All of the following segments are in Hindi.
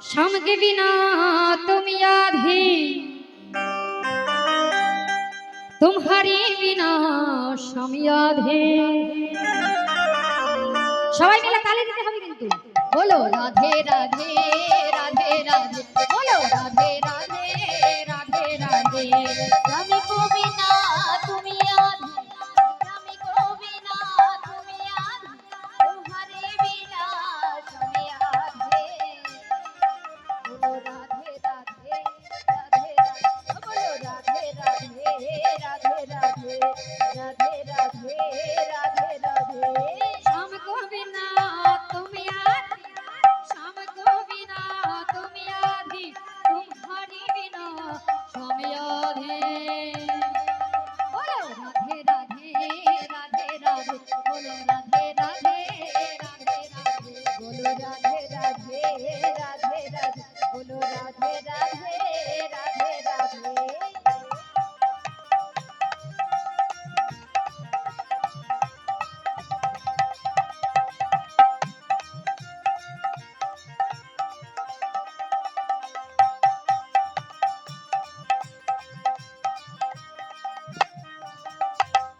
शाम के बिना तुम याद ही, तुम्हारी बिना शाम याद है। সবাই মিলে তালি দিতে হবে কিন্তু। বলো রাধে রাধে রাধে রাধে, বলো রাধে রাধে রাধে রাধে। স্বামী কো বিনা তুমি याद है, স্বামী কো বিনা তুমি याद है, तुम्हारे बिना स्वामी याद है। बोलो राधे राधे राधे राधे, बोलो राधे राधे राधे राधे राधे राधे राधे राधे। शाम को बिना तुम याद, शाम को बिना तुम याद, तुम्हारी बिना शाम याद है। बोलो राधे राधे राधे राधे, बोलो राधे राधे राधे राधे, बोलो राधे राधे राधे राधे, बोलो राधे राधे राधे राधे।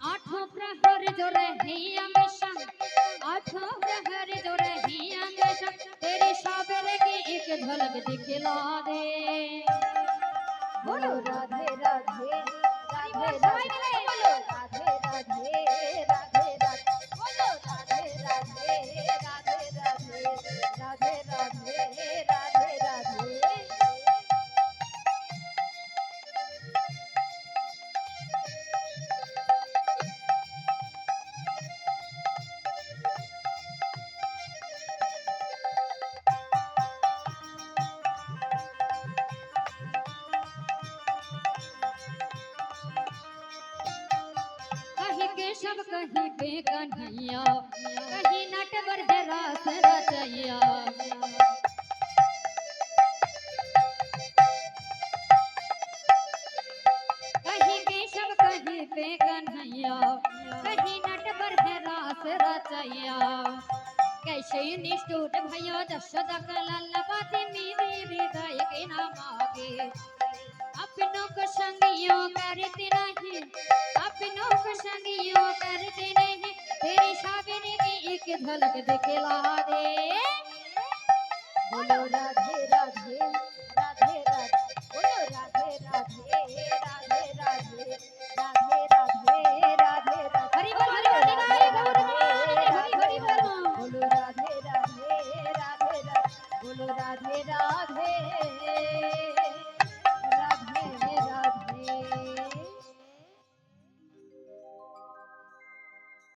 आठों प्रहर जो रही हमेशा, आठों प्रहर जो रही हमेशा, तेरे साबरे की एक झलक दिखला दे। बोलो राधे राधे राधे राधे, बोलो राधे राधे राधे राधे, बोलो राधे राधे राधे राधे राधे राधे राधे राधे। कहीं केशव कहीं पे कन्हैया, कहीं नटवर है रास रचैया। कहीं केशव कहीं पे कन्हैया, कहीं नटवर है रास रचैया। कैसे निष्ठुर भैया जशोदा का लल्लबाती मेरे हृदय के नाम आगे। अपनों को संगियों करते नहीं, अपनों को संगियों करते नहीं, तेरी साबिनी की एक झलक दिखला दे। बोलो राधे राधे राधे राधे, बोलो राधे राधे राधे राधे राधे राधे राधे राधे। हरि बोल हरि बोल निगाहे गौर हरि हरि बोल। बोलो राधे राधे राधे राधे, बोलो राधे राधे